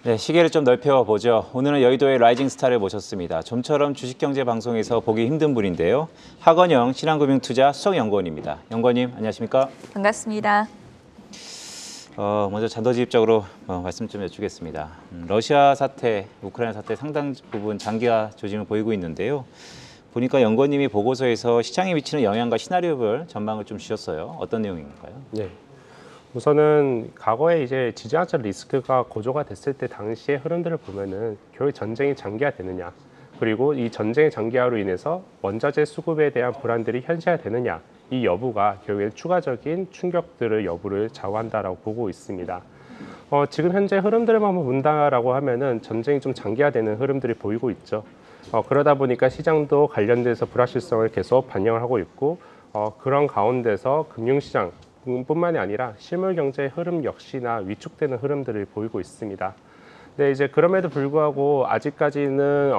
네, 시계를 좀 넓혀보죠. 오늘은 여의도의 라이징 스타를 모셨습니다. 좀처럼 주식경제 방송에서 보기 힘든 분인데요. 하건영 신한금융투자 수석연구원입니다. 연구원님, 안녕하십니까? 반갑습니다. 먼저 잔도직입적으로 말씀 좀 여쭈겠습니다. 러시아 사태, 우크라이나 사태 상당 부분 장기화 조짐을 보이고 있는데요. 보니까 연구원님이 보고서에서 시장에 미치는 영향과 시나리오별 전망을 좀 주셨어요. 어떤 내용인가요? 네. 우선은 과거에 이제 지정학적 리스크가 고조가 됐을 때 당시의 흐름들을 보면은 결국 전쟁이 장기화되느냐, 그리고 이 전쟁의 장기화로 인해서 원자재 수급에 대한 불안들이 현실화되느냐, 이 여부가 결국엔 추가적인 충격들을 여부를 좌우한다라고 보고 있습니다. 지금 현재 흐름들만 본다라고 하면은 전쟁이 좀 장기화되는 흐름들이 보이고 있죠. 그러다 보니까 시장도 관련돼서 불확실성을 계속 반영을 하고 있고, 그런 가운데서 금융시장 뿐만이 아니라 실물 경제의 흐름 역시나 위축되는 흐름들을 보이고 있습니다. 근데 이제 그럼에도 불구하고 아직까지는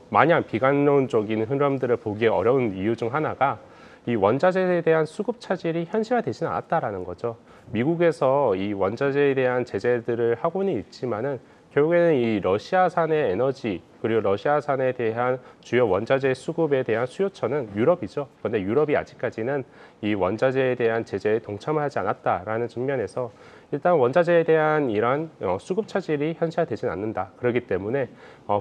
마냥 비관론적인 흐름들을 보기 어려운 이유 중 하나가 이 원자재에 대한 수급 차질이 현실화되지는 않았다라는 거죠. 미국에서 이 원자재에 대한 제재들을 하고는 있지만은 결국에는 이 러시아산의 에너지 그리고 러시아산에 대한 주요 원자재 수급에 대한 수요처는 유럽이죠. 그런데 유럽이 아직까지는 이 원자재에 대한 제재에 동참하지 않았다라는 측면에서 일단 원자재에 대한 이런 수급 차질이 현실화되지는 않는다. 그렇기 때문에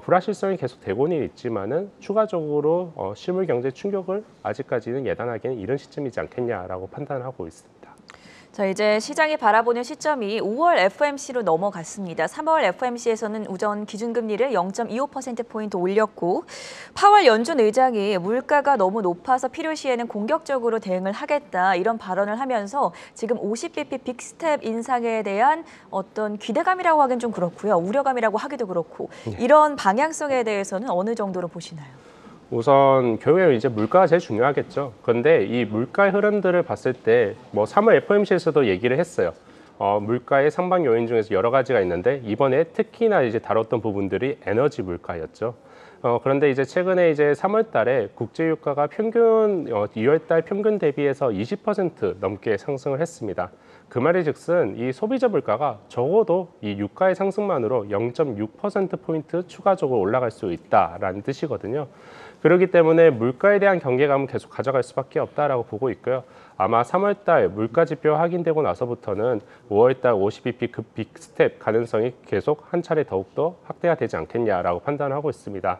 불확실성이 계속 되고는 있지만은 추가적으로 실물 경제 충격을 아직까지는 예단하기는 이른 시점이지 않겠냐라고 판단하고 있습니다. 자, 이제 시장이 바라보는 시점이 5월 FOMC로 넘어갔습니다. 3월 FOMC에서는 우선 기준금리를 0.25%포인트 올렸고 파월 연준 의장이 물가가 너무 높아서 필요시에는 공격적으로 대응을 하겠다 이런 발언을 하면서 지금 50bp 빅스텝 인상에 대한 어떤 기대감이라고 하긴 좀 그렇고요. 우려감이라고 하기도 그렇고 이런 방향성에 대해서는 어느 정도로 보시나요? 우선 결국에 이제 물가가 제일 중요하겠죠. 그런데 이 물가의 흐름들을 봤을 때 뭐 3월 FOMC에서도 얘기를 했어요. 물가의 상방 요인 중에서 여러 가지가 있는데 이번에 특히나 이제 다뤘던 부분들이 에너지 물가였죠. 그런데 이제 최근에 이제 3월 달에 국제 유가가 평균 2월 달 평균 대비해서 20% 넘게 상승을 했습니다. 그 말이즉슨 이 소비자 물가가 적어도 이 유가의 상승만으로 0.6%포인트 추가적으로 올라갈 수 있다라는 뜻이거든요. 그렇기 때문에 물가에 대한 경계감은 계속 가져갈 수밖에 없다라고 보고 있고요. 아마 3월 달 물가 지표 확인되고 나서부터는 5월 달 50bp 급 빅스텝 가능성이 계속 한 차례 더욱더 확대가 되지 않겠냐라고 판단하고 있습니다.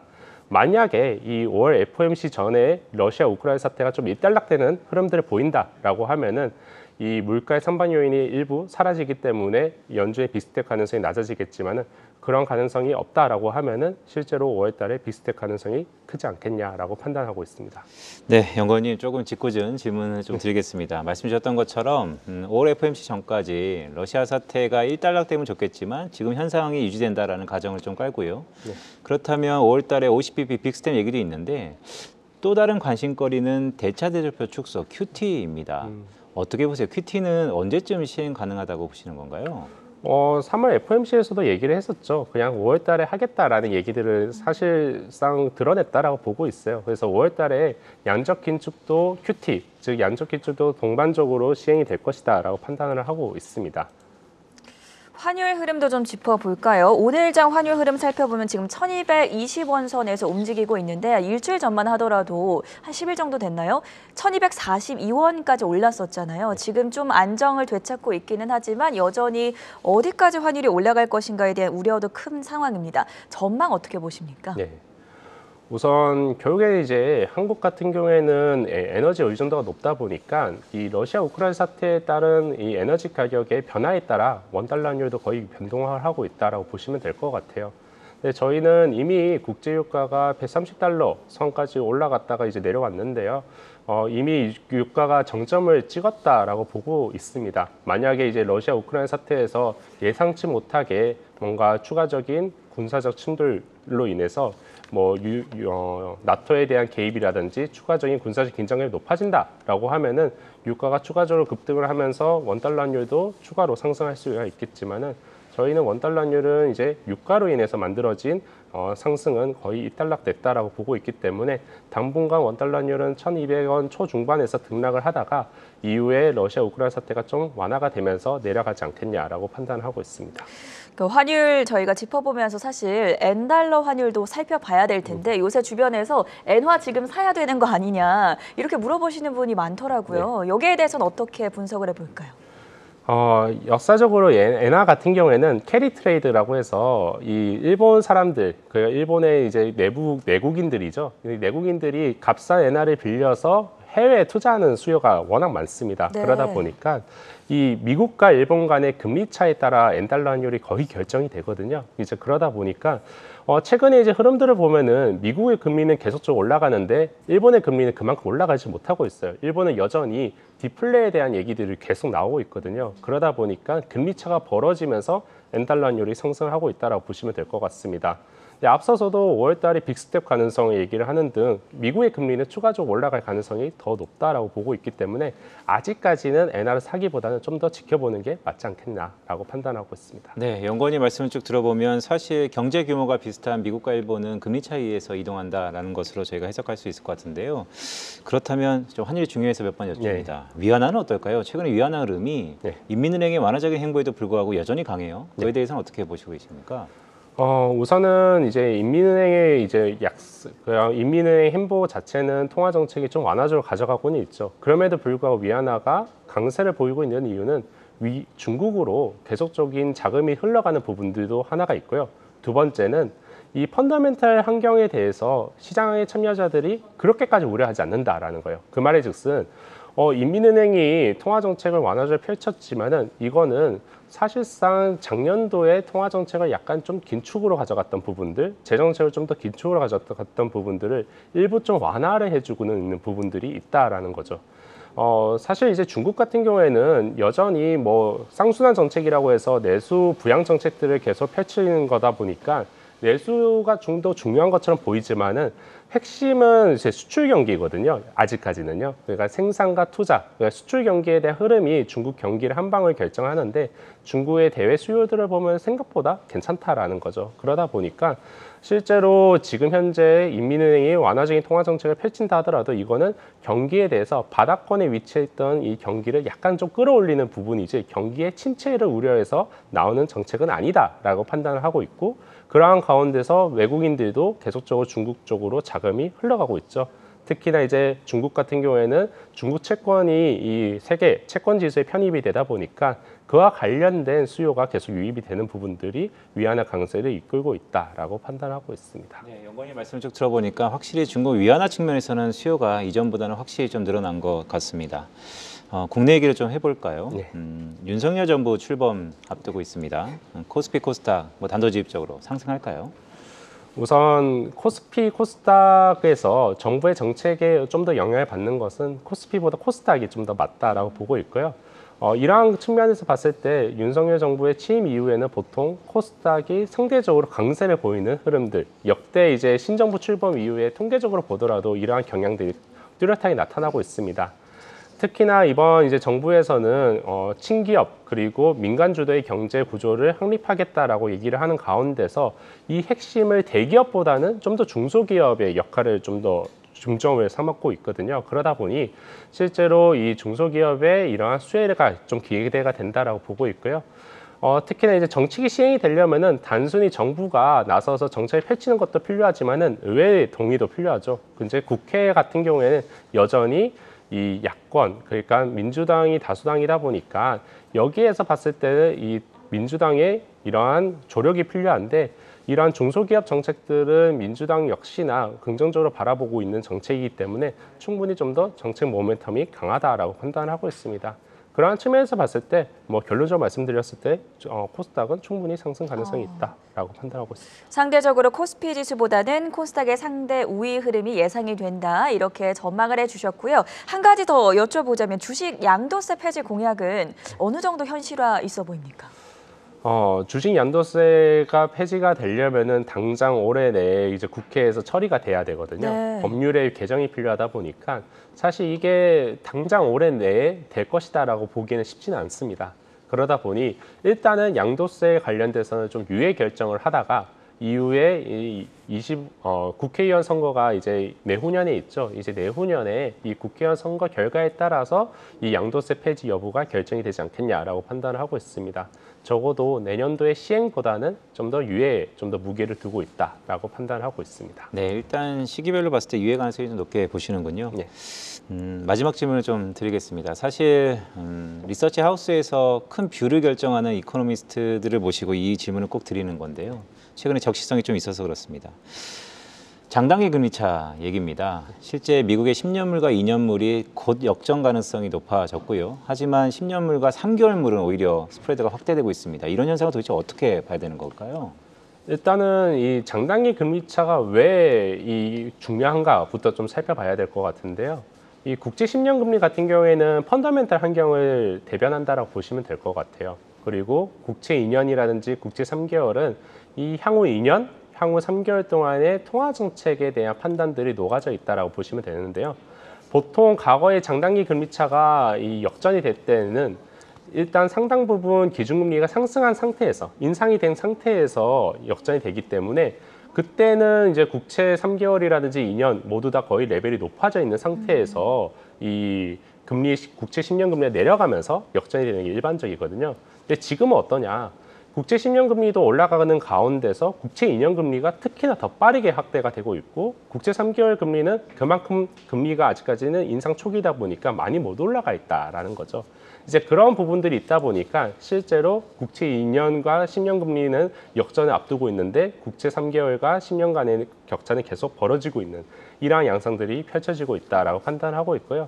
만약에 이 5월 FOMC 전에 러시아 우크라이나 사태가 좀 일단락되는 흐름들을 보인다라고 하면은 이 물가의 선반 요인이 일부 사라지기 때문에 연준의 빅스텝 가능성이 낮아지겠지만은 그런 가능성이 없다라고 하면은 실제로 5월 달에 빅스텝 가능성이 크지 않겠냐라고 판단하고 있습니다. 네, 연구원님 조금 짓궂은 질문을 좀 드리겠습니다. 말씀 주셨던 것처럼 5월 FOMC 전까지 러시아 사태가 일단락되면 좋겠지만 지금 현상이 유지된다라는 가정을 좀 깔고요. 네. 그렇다면 5월 달에 50bp 빅스텝 얘기도 있는데 또 다른 관심거리는 대차대조표 축소 QT입니다. 어떻게 보세요? QT는 언제쯤 시행 가능하다고 보시는 건가요? 3월 FOMC에서도 얘기를 했었죠. 그냥 5월 달에 하겠다라는 얘기들을 사실상 드러냈다라고 보고 있어요. 그래서 5월 달에 양적 긴축도 QT, 즉 양적 긴축도 동반적으로 시행이 될 것이다라고 판단을 하고 있습니다. 환율 흐름도 좀 짚어볼까요? 오늘장 환율 흐름 살펴보면 지금 1220원 선에서 움직이고 있는데 일주일 전만 하더라도 한 10일 정도 됐나요? 1242원까지 올랐었잖아요. 지금 좀 안정을 되찾고 있기는 하지만 여전히 어디까지 환율이 올라갈 것인가에 대한 우려도 큰 상황입니다. 전망 어떻게 보십니까? 네. 우선 결국에 이제 한국 같은 경우에는 에너지 의존도가 높다 보니까 이 러시아 우크라이나 사태에 따른 이 에너지 가격의 변화에 따라 원달러 환율도 거의 변동을 하고 있다라고 보시면 될 것 같아요. 근데 저희는 이미 국제 유가가 130달러 선까지 올라갔다가 이제 내려왔는데요. 이미 유가가 정점을 찍었다라고 보고 있습니다. 만약에 이제 러시아 우크라이나 사태에서 예상치 못하게 뭔가 추가적인 군사적 충돌로 인해서 나토에 대한 개입이라든지 추가적인 군사적 긴장감이 높아진다라고 하면은 유가가 추가적으로 급등을 하면서 원달러 환율도 추가로 상승할 수가 있겠지만은 저희는 원달러율은 이제 유가로 인해서 만들어진 상승은 거의 일단락됐다라고 보고 있기 때문에 당분간 원달러율은 1,200원 초중반에서 등락을 하다가 이후에 러시아 우크라이나 사태가 좀 완화가 되면서 내려가지 않겠냐라고 판단하고 있습니다. 그 환율 저희가 짚어보면서 사실 N달러 환율도 살펴봐야 될 텐데 요새 주변에서 엔화 지금 사야 되는 거 아니냐 이렇게 물어보시는 분이 많더라고요. 여기에 대해서는 어떻게 분석을 해볼까요? 역사적으로 엔화 같은 경우에는 캐리 트레이드라고 해서 이 일본 사람들, 그 일본의 이제 내국인들이죠. 내국인들이 값싼 엔화를 빌려서 해외에 투자하는 수요가 워낙 많습니다. 네. 그러다 보니까 이 미국과 일본 간의 금리 차에 따라 엔달러 환율이 거의 결정이 되거든요. 이제 그러다 보니까 최근에 이제 흐름들을 보면은 미국의 금리는 계속적으로 올라가는데 일본의 금리는 그만큼 올라가지 못하고 있어요. 일본은 여전히 디플레에 대한 얘기들이 계속 나오고 있거든요. 그러다 보니까 금리 차가 벌어지면서 엔달러 환율이 상승하고 있다라고 보시면 될 것 같습니다. 앞서서도 5월 달에 빅스텝 가능성을 얘기를 하는 등 미국의 금리는 추가적으로 올라갈 가능성이 더 높다라고 보고 있기 때문에 아직까지는 엔화를 사기보다는 좀 더 지켜보는 게 맞지 않겠나라고 판단하고 있습니다. 네, 연구원님 말씀을 쭉 들어보면 사실 경제 규모가 비슷한 미국과 일본은 금리 차이에서 이동한다라는 것으로 저희가 해석할 수 있을 것 같은데요. 그렇다면 좀 환율이 중요해서 몇 번 여쭙니다. 위안화는 어떨까요? 최근에 위안화 흐름이 인민은행의 완화적인 행보에도 불구하고 여전히 강해요. 그에 대해서는 어떻게 보시고 계십니까? 우선은 이제 인민은행의 이제 인민은행 행보 자체는 통화 정책이 좀 완화적으로 가져가고는 있죠. 그럼에도 불구하고 위안화가 강세를 보이고 있는 이유는 중국으로 계속적인 자금이 흘러가는 부분들도 하나가 있고요. 두 번째는 이 펀더멘탈 환경에 대해서 시장의 참여자들이 그렇게까지 우려하지 않는다라는 거예요. 그 말의즉슨 인민은행이 통화 정책을 완화적으로 펼쳤지만은 이거는 사실상 작년도에 통화 정책을 약간 좀 긴축으로 가져갔던 부분들, 재정책을 좀 더 긴축으로 가져갔던 부분들을 일부 좀 완화를 해주고는 있는 부분들이 있다라는 거죠. 사실 이제 중국 같은 경우에는 여전히 뭐 쌍순환 정책이라고 해서 내수 부양 정책들을 계속 펼치는 거다 보니까 내수가 좀 더 중요한 것처럼 보이지만은 핵심은 이제 수출 경기거든요. 아직까지는요. 그러니까 생산과 투자, 그러니까 수출 경기에 대한 흐름이 중국 경기를 한 방울 결정하는데 중국의 대외 수요들을 보면 생각보다 괜찮다라는 거죠. 그러다 보니까 실제로 지금 현재 인민은행이 완화적인 통화 정책을 펼친다 하더라도 이거는 경기에 대해서 바닥권에 위치했던 이 경기를 약간 좀 끌어올리는 부분이지 경기의 침체를 우려해서 나오는 정책은 아니다라고 판단을 하고 있고 그러한 가운데서 외국인들도 계속적으로 중국 쪽으로 자금이 흘러가고 있죠. 특히나 이제 중국 같은 경우에는 중국 채권이 이 세계 채권 지수에 편입이 되다 보니까 그와 관련된 수요가 계속 유입이 되는 부분들이 위안화 강세를 이끌고 있다라고 판단하고 있습니다. 네, 연구원님 말씀을 쭉 들어보니까 확실히 중국 위안화 측면에서는 수요가 이전보다는 확실히 좀 늘어난 것 같습니다. 국내 얘기를 좀 해볼까요? 네. 윤석열 정부 출범 앞두고 있습니다. 코스피, 코스닥 뭐 단도직입적으로 상승할까요? 우선 코스피, 코스닥에서 정부의 정책에 좀 더 영향을 받는 것은 코스피보다 코스닥이 좀 더 맞다라고 보고 있고요. 이러한 측면에서 봤을 때 윤석열 정부의 취임 이후에는 보통 코스닥이 상대적으로 강세를 보이는 흐름들, 역대 이제 신정부 출범 이후에 통계적으로 보더라도 이러한 경향들이 뚜렷하게 나타나고 있습니다. 특히나 이번 이제 정부에서는 친기업 그리고 민간 주도의 경제 구조를 확립하겠다라고 얘기를 하는 가운데서 이 핵심을 대기업보다는 좀 더 중소기업의 역할을 좀 더 중점을 삼고 있거든요. 그러다 보니 실제로 이 중소기업의 이러한 수혜가 좀 기대가 된다라고 보고 있고요. 특히나 이제 정책이 시행이 되려면은 단순히 정부가 나서서 정책을 펼치는 것도 필요하지만은 의회의 동의도 필요하죠. 이제 국회 같은 경우에는 여전히 이 야권, 그러니까 민주당이 다수당이다 보니까 여기에서 봤을 때는 이 민주당의 이러한 조력이 필요한데 이러한 중소기업 정책들은 민주당 역시나 긍정적으로 바라보고 있는 정책이기 때문에 충분히 좀 더 정책 모멘텀이 강하다라고 판단하고 있습니다. 그러한 측면에서 봤을 때 뭐 결론적으로 말씀드렸을 때 코스닥은 충분히 상승 가능성이 있다라고 판단하고 있습니다. 상대적으로 코스피 지수보다는 코스닥의 상대 우위 흐름이 예상이 된다 이렇게 전망을 해주셨고요. 한 가지 더 여쭤보자면 주식 양도세 폐지 공약은 어느 정도 현실화 있어 보입니까? 주식 양도세가 폐지가 되려면은 당장 올해 내에 이제 국회에서 처리가 돼야 되거든요. 네. 법률의 개정이 필요하다 보니까 사실 이게 당장 올해 내에 될 것이다라고 보기에는 쉽지는 않습니다. 그러다 보니 일단은 양도세 관련돼서는 좀 유예 결정을 하다가 이후에 국회의원 선거가 이제 내후년에 있죠. 이제 내후년에 이 국회의원 선거 결과에 따라서 이 양도세 폐지 여부가 결정이 되지 않겠냐라고 판단을 하고 있습니다. 적어도 내년도의 시행보다는 좀 더 유예에 좀 더 무게를 두고 있다라고 판단하고 있습니다. 네, 일단 시기별로 봤을 때 유예 가능성이 좀 높게 보시는군요. 네. 마지막 질문을 좀 드리겠습니다. 사실 리서치 하우스에서 큰 뷰를 결정하는 이코노미스트들을 모시고 이 질문을 꼭 드리는 건데요. 최근에 적시성이 좀 있어서 그렇습니다. 장단기 금리차 얘기입니다. 실제 미국의 10년물과 2년물이 곧 역전 가능성이 높아졌고요. 하지만 10년물과 3개월물은 오히려 스프레드가 확대되고 있습니다. 이런 현상은 도대체 어떻게 봐야 되는 걸까요? 일단은 이 장단기 금리차가 왜 중요한가부터 좀 살펴봐야 될 것 같은데요. 이 국제 10년 금리 같은 경우에는 펀더멘탈 환경을 대변한다라고 보시면 될 것 같아요. 그리고 국채 2년이라든지 국채 3개월은 이 향후 2년, 향후 3개월 동안의 통화 정책에 대한 판단들이 녹아져 있다라고 보시면 되는데요. 보통 과거의 장단기 금리차가 이 역전이 될 때는 일단 상당 부분 기준금리가 상승한 상태에서 인상이 된 상태에서 역전이 되기 때문에 그때는 이제 국채 3개월이라든지 2년 모두 다 거의 레벨이 높아져 있는 상태에서 이 국채 10년 금리가 내려가면서 역전이 되는 게 일반적이거든요. 근데 지금은 어떠냐? 국채 10년 금리도 올라가는 가운데서 국채 2년 금리가 특히나 더 빠르게 확대가 되고 있고 국채 3개월 금리는 그만큼 금리가 아직까지는 인상 초기다 보니까 많이 못 올라가 있다라는 거죠. 이제 그런 부분들이 있다 보니까 실제로 국채 2년과 10년 금리는 역전을 앞두고 있는데 국채 3개월과 10년 간의 격차는 계속 벌어지고 있는 이러한 양상들이 펼쳐지고 있다라고 판단하고 있고요.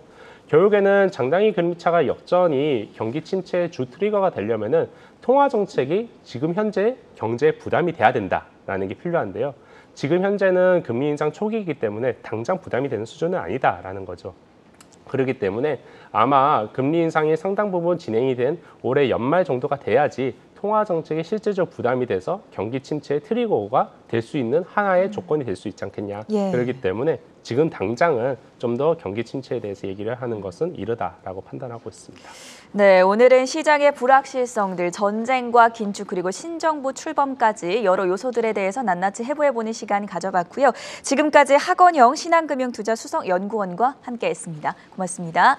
결국에는 장단기 금리차가 역전이 경기 침체의 주 트리거가 되려면은 통화 정책이 지금 현재 경제에 부담이 돼야 된다라는 게 필요한데요. 지금 현재는 금리 인상 초기이기 때문에 당장 부담이 되는 수준은 아니다라는 거죠. 그렇기 때문에 아마 금리 인상이 상당 부분 진행이 된 올해 연말 정도가 돼야지 통화 정책이 실질적 부담이 돼서 경기 침체의 트리거가 될 수 있는 하나의 조건이 될 수 있지 않겠냐. 예. 그렇기 때문에 지금 당장은 좀 더 경기 침체에 대해서 얘기를 하는 것은 이르다라고 판단하고 있습니다. 네, 오늘은 시장의 불확실성들, 전쟁과 긴축 그리고 신정부 출범까지 여러 요소들에 대해서 낱낱이 해부해보는 시간 가져봤고요. 지금까지 하건영 신한금융투자수석연구원과 함께했습니다. 고맙습니다.